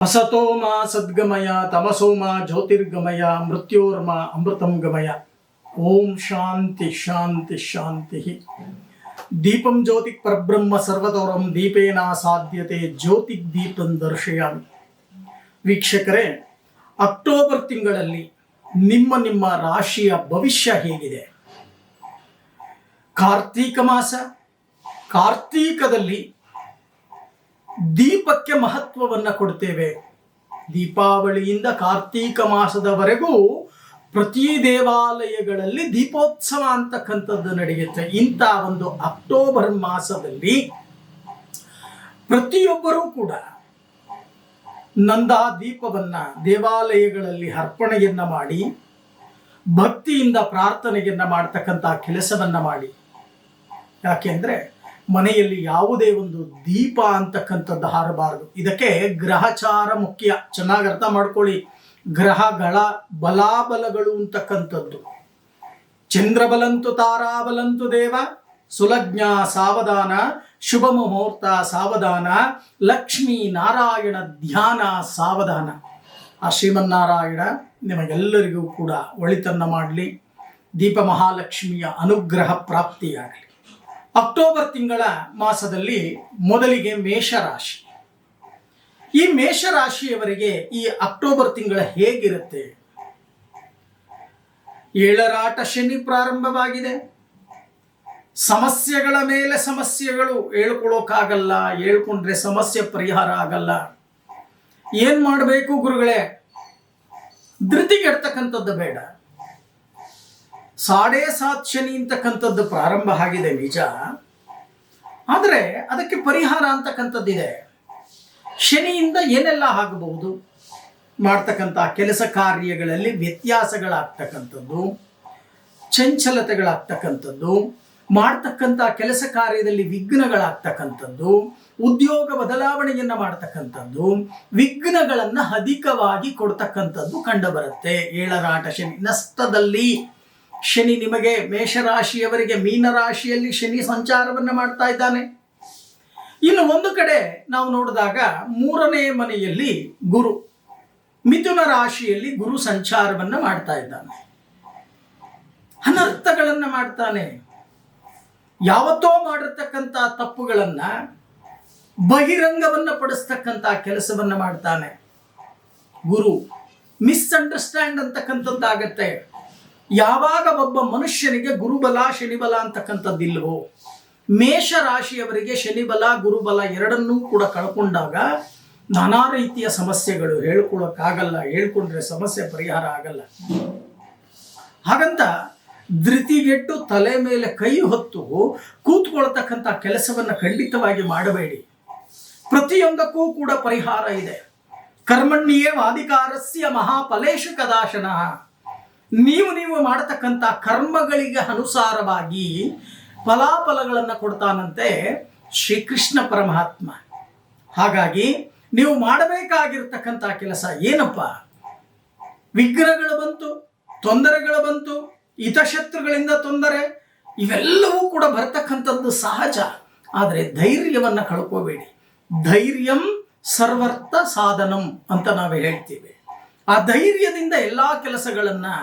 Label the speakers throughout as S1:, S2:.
S1: असतो मा सद्गमय तमसो मा ज्योतिर्गमय मृत्योर्मा अमृतं गमय। ओम शांति शांति शांति। दीपं ज्योति परब्रह्म सर्वतोरं दीपेन साध्यते ज्योति दीपं दर्शयामि। ವೀಕ್ಷಕರೇ, ಅಕ್ಟೋಬರ್ ತಿಂಗಳಲ್ಲಿ ನಿಮ್ಮ ರಾಶಿಯ ಭವಿಷ್ಯ ಹೇಗಿದೆ? ಕಾರ್ತೀಕ ಮಾಸ, ಕಾರ್ತೀಕದಲ್ಲಿ ದೀಪಕ್ಕೆ ಮಹತ್ವವನ್ನು ಕೊಡ್ತೇವೆ. ದೀಪಾವಳಿಯಿಂದ ಕಾರ್ತೀಕ ಮಾಸದವರೆಗೂ ಪ್ರತಿ ದೇವಾಲಯಗಳಲ್ಲಿ ದೀಪೋತ್ಸವ ಅಂತಕ್ಕಂಥದ್ದು ನಡೆಯುತ್ತೆ. ಇಂಥ ಒಂದು ಅಕ್ಟೋಬರ್ ಮಾಸದಲ್ಲಿ ಪ್ರತಿಯೊಬ್ಬರೂ ಕೂಡ ನಂದಾ ದೀಪವನ್ನ ದೇವಾಲಯಗಳಲ್ಲಿ ಅರ್ಪಣೆಯನ್ನ ಮಾಡಿ ಭಕ್ತಿಯಿಂದ ಪ್ರಾರ್ಥನೆಯನ್ನ ಮಾಡ್ತಕ್ಕಂಥ ಕೆಲಸವನ್ನ ಮಾಡಿ. ಯಾಕೆಂದ್ರೆ ಮನೆಯಲ್ಲಿ ಯಾವುದೇ ಒಂದು ದೀಪ ಅಂತಕ್ಕಂಥದ್ದು ಹಾರಬಾರದು. ಇದಕ್ಕೆ ಗ್ರಹಚಾರ ಮುಖ್ಯ. ಚೆನ್ನಾಗಿ ಅರ್ಥ ಮಾಡ್ಕೊಳ್ಳಿ. ಗ್ರಹಗಳ ಬಲಾಬಲಗಳು ಅಂತಕ್ಕಂಥದ್ದು. ಚಂದ್ರಬಲಂತು ತಾರಾಬಲಂತು ದೇವ, ಸುಲಜ್ಞ ಸಾವಧಾನ, ಶುಭ ಮುಹೂರ್ತ ಸಾವಧಾನ, ಲಕ್ಷ್ಮೀ ನಾರಾಯಣ ಧ್ಯಾನ ಸಾವಧಾನ. ಆ ಶ್ರೀಮನ್ನಾರಾಯಣ ನಿಮಗೆಲ್ಲರಿಗೂ ಕೂಡ ಒಳಿತನ್ನ ಮಾಡಲಿ. ದೀಪ ಮಹಾಲಕ್ಷ್ಮಿಯ ಅನುಗ್ರಹ ಪ್ರಾಪ್ತಿಯಾಗಲಿ. ಅಕ್ಟೋಬರ್ ತಿಂಗಳ ಮಾಸದಲ್ಲಿ ಮೊದಲಿಗೆ ಮೇಷರಾಶಿ. ಈ ಮೇಷರಾಶಿಯವರಿಗೆ ಈ ಅಕ್ಟೋಬರ್ ತಿಂಗಳ ಹೇಗಿರುತ್ತೆ? ಏಳರಾಟ ಶನಿ ಪ್ರಾರಂಭವಾಗಿದೆ. ಸಮಸ್ಯೆಗಳ ಮೇಲೆ ಸಮಸ್ಯೆಗಳು. ಹೇಳ್ಕೊಳ್ಳೋಕ್ಕಾಗಲ್ಲ, ಹೇಳ್ಕೊಂಡ್ರೆ ಸಮಸ್ಯೆ ಪರಿಹಾರ ಆಗಲ್ಲ. ಏನ್ ಮಾಡಬೇಕು ಗುರುಗಳೇ? ಧೃತಿಗೆಡ್ತಕ್ಕಂಥದ್ದು ಬೇಡ. 7.5 ಶನಿ ಅಂತಕ್ಕಂಥದ್ದು ಪ್ರಾರಂಭ ಆಗಿದೆ ನಿಜ, ಆದರೆ ಅದಕ್ಕೆ ಪರಿಹಾರ ಅಂತಕ್ಕಂಥದ್ದಿದೆ. ಶನಿಯಿಂದ ಏನೆಲ್ಲ ಆಗಬಹುದು? ಮಾಡ್ತಕ್ಕಂಥ ಕೆಲಸ ಕಾರ್ಯಗಳಲ್ಲಿ ವ್ಯತ್ಯಾಸಗಳಾಗ್ತಕ್ಕಂಥದ್ದು, ಚಂಚಲತೆಗಳಾಗ್ತಕ್ಕಂಥದ್ದು, ಮಾಡ್ತಕ್ಕಂಥ ಕೆಲಸ ಕಾರ್ಯದಲ್ಲಿ ವಿಘ್ನಗಳಾಗ್ತಕ್ಕಂಥದ್ದು, ಉದ್ಯೋಗ ಬದಲಾವಣೆಯನ್ನ ಮಾಡ್ತಕ್ಕಂಥದ್ದು, ವಿಘ್ನಗಳನ್ನು ಅಧಿಕವಾಗಿ ಕೊಡ್ತಕ್ಕಂಥದ್ದು ಕಂಡುಬರುತ್ತೆ. ಏಳರಾಟ ಶನಿ ನಷ್ಟದಲ್ಲಿ ಶನಿ ನಿಮಗೆ ಮೇಷರಾಶಿಯವರಿಗೆ ಮೀನರಾಶಿಯಲ್ಲಿ ಶನಿ ಸಂಚಾರವನ್ನು ಮಾಡ್ತಾ ಇದ್ದಾನೆ. ಇನ್ನು ಒಂದು ಕಡೆ ನಾವು ನೋಡಿದಾಗ 3ನೇ ಮನೆಯಲ್ಲಿ ಗುರು, ಮಿಥುನ ರಾಶಿಯಲ್ಲಿ ಗುರು ಸಂಚಾರವನ್ನು ಮಾಡ್ತಾ ಇದ್ದಾನೆ. ಅನರ್ಥಗಳನ್ನು ಮಾಡ್ತಾನೆ. ಯಾವತ್ತೋ ಮಾಡಿರ್ತಕ್ಕಂಥ ತಪ್ಪುಗಳನ್ನ ಬಹಿರಂಗವನ್ನು ಪಡಿಸ್ತಕ್ಕಂಥ ಕೆಲಸವನ್ನ ಮಾಡ್ತಾನೆ ಗುರು. ಮಿಸ್ಅಂಡರ್ಸ್ಟ್ಯಾಂಡ್ ಅಂತಕ್ಕಂಥದ್ದಾಗತ್ತೆ. ಯಾವಾಗ ಒಬ್ಬ ಮನುಷ್ಯನಿಗೆ ಗುರುಬಲ ಶನಿಬಲ ಅಂತಕ್ಕಂಥದ್ದಿಲ್ವೋ, ಮೇಷರಾಶಿಯವರಿಗೆ ಶನಿಬಲ ಗುರುಬಲ ಎರಡನ್ನೂ ಕೂಡ ಕಳ್ಕೊಂಡಾಗ ನಾನಾ ರೀತಿಯ ಸಮಸ್ಯೆಗಳು. ಹೇಳ್ಕೊಳ್ಳೋಕ್ಕಾಗಲ್ಲ, ಹೇಳ್ಕೊಂಡ್ರೆ ಸಮಸ್ಯೆ ಪರಿಹಾರ ಆಗಲ್ಲ. ಹಾಗಂತ ಧೃತಿಗೆಟ್ಟು ತಲೆ ಮೇಲೆ ಕೈ ಹೊತ್ತು ಕೂತ್ಕೊಳ್ತಕ್ಕಂಥ ಕೆಲಸವನ್ನು ಖಂಡಿತವಾಗಿ ಮಾಡಬೇಡಿ. ಪ್ರತಿಯೊಂದಕ್ಕೂ ಕೂಡ ಪರಿಹಾರ ಇದೆ. ಕರ್ಮಣ್ಯೇ ವಾಧಿಕಾರಸ್ಯ ಮಹಾಫಲೇಶು ಕದಾಶನ. ನೀವು ಮಾಡತಕ್ಕಂಥ ಕರ್ಮಗಳಿಗೆ ಅನುಸಾರವಾಗಿ ಫಲಾಫಲಗಳನ್ನು ಕೊಡ್ತಾನಂತೆ ಶ್ರೀಕೃಷ್ಣ ಪರಮಾತ್ಮ. ಹಾಗಾಗಿ ನೀವು ಮಾಡಬೇಕಾಗಿರ್ತಕ್ಕಂಥ ಕೆಲಸ ಏನಪ್ಪ? ವಿಘ್ನಗಳು ಬಂತು, ತೊಂದರೆಗಳು ಬಂತು, ಹಿತಶತ್ರುಗಳಿಂದ ತೊಂದರೆ, ಇವೆಲ್ಲವೂ ಕೂಡ ಬರ್ತಕ್ಕಂಥದ್ದು ಸಹಜ. ಆದರೆ ಧೈರ್ಯವನ್ನು ಕಳ್ಕೋಬೇಡಿ. ಧೈರ್ಯಂ ಸರ್ವರ್ಥ ಸಾಧನಂ ಅಂತ ನಾವು ಹೇಳ್ತೀವಿ. ಆ ಧೈರ್ಯದಿಂದ ಎಲ್ಲ ಕೆಲಸಗಳನ್ನು,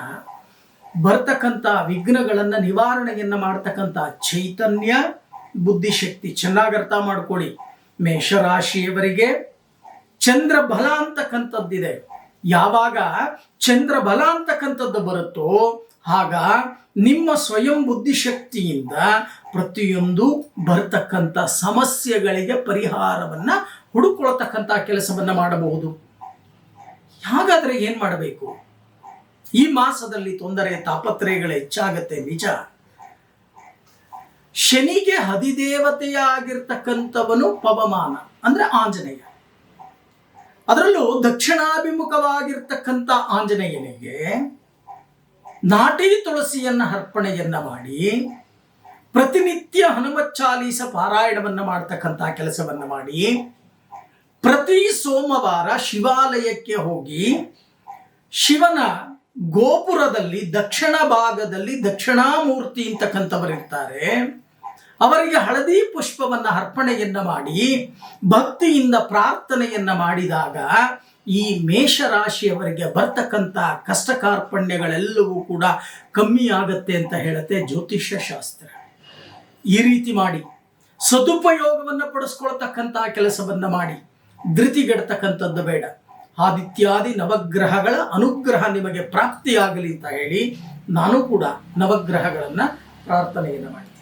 S1: ಬರ್ತಕ್ಕಂಥ ವಿಘ್ನಗಳನ್ನು ನಿವಾರಣೆಯನ್ನ ಮಾಡ್ತಕ್ಕಂಥ ಚೈತನ್ಯ ಬುದ್ಧಿಶಕ್ತಿ. ಚೆನ್ನಾಗಿ ಅರ್ಥ ಮಾಡ್ಕೊಳ್ಳಿ. ಮೇಷರಾಶಿಯವರಿಗೆ ಚಂದ್ರ ಬಲ ಅಂತಕ್ಕಂಥದ್ದಿದೆ. ಯಾವಾಗ ಚಂದ್ರ ಬಲ ಅಂತಕ್ಕಂಥದ್ದು ಬರುತ್ತೋ ಆಗ ನಿಮ್ಮ ಸ್ವಯಂ ಬುದ್ಧಿಶಕ್ತಿಯಿಂದ ಪ್ರತಿಯೊಂದು ಬರ್ತಕ್ಕಂಥ ಸಮಸ್ಯೆಗಳಿಗೆ ಪರಿಹಾರವನ್ನ ಹುಡುಕೊಳ್ತಕ್ಕಂಥ ಕೆಲಸವನ್ನ ಮಾಡಬಹುದು. ಹಾಗಾದ್ರೆ ಏನ್ ಮಾಡಬೇಕು? ಈ ಮಾಸದಲ್ಲಿ ತೊಂದರೆ ತಾಪತ್ರಯಗಳು ಹೆಚ್ಚಾಗತ್ತೆ ನಿಜ. ಶನಿಗೆ ಅಧಿದೇವತೆಯಾಗಿರ್ತಕ್ಕಂಥವನು ಪವಮಾನ ಅಂದ್ರೆ ಆಂಜನೇಯ. ಅದರಲ್ಲೂ ದಕ್ಷಿಣಾಭಿಮುಖವಾಗಿರ್ತಕ್ಕಂಥ ಆಂಜನೇಯನಿಗೆ ನಾಟಿ ತುಳಸಿಯನ್ನ ಅರ್ಪಣೆಯನ್ನ ಮಾಡಿ ಪ್ರತಿನಿತ್ಯ ಹನುಮತ್ ಚಾಲೀಸ ಪಾರಾಯಣವನ್ನ ಮಾಡ್ತಕ್ಕಂಥ ಕೆಲಸವನ್ನ ಮಾಡಿ, ಪ್ರತಿ ಸೋಮವಾರ ಶಿವಾಲಯಕ್ಕೆ ಹೋಗಿ ಶಿವನ ಗೋಪುರದಲ್ಲಿ ದಕ್ಷಿಣ ಭಾಗದಲ್ಲಿ ದಕ್ಷಿಣಾಮೂರ್ತಿ ಅಂತಕ್ಕಂಥವರಿರ್ತಾರೆ, ಅವರಿಗೆ ಹಳದಿ ಪುಷ್ಪವನ್ನು ಅರ್ಪಣೆಯನ್ನ ಮಾಡಿ ಭಕ್ತಿಯಿಂದ ಪ್ರಾರ್ಥನೆಯನ್ನ ಮಾಡಿದಾಗ ಈ ಮೇಷರಾಶಿಯವರಿಗೆ ಬರ್ತಕ್ಕಂಥ ಕಷ್ಟ ಕಾರ್ಪಣ್ಯಗಳೆಲ್ಲವೂ ಕೂಡ ಕಮ್ಮಿ ಆಗತ್ತೆ ಅಂತ ಹೇಳುತ್ತೆ ಜ್ಯೋತಿಷ್ಯ ಶಾಸ್ತ್ರ. ಈ ರೀತಿ ಮಾಡಿ ಸದುಪಯೋಗವನ್ನು ಪಡಿಸ್ಕೊಳ್ತಕ್ಕಂಥ ಕೆಲಸವನ್ನು ಮಾಡಿ, ಧೃತಿಗೆಡ್ತಕ್ಕಂಥದ್ದು ಬೇಡ. ಆದಿತ್ಯಾದಿ ನವಗ್ರಹಗಳ ಅನುಗ್ರಹ ನಿಮಗೆ ಪ್ರಾಪ್ತಿಯಾಗಲಿ ಅಂತ ಹೇಳಿ ನಾನು ಕೂಡ ನವಗ್ರಹಗಳನ್ನು ಪ್ರಾರ್ಥನೆಯನ್ನು ಮಾಡ್ತೀನಿ.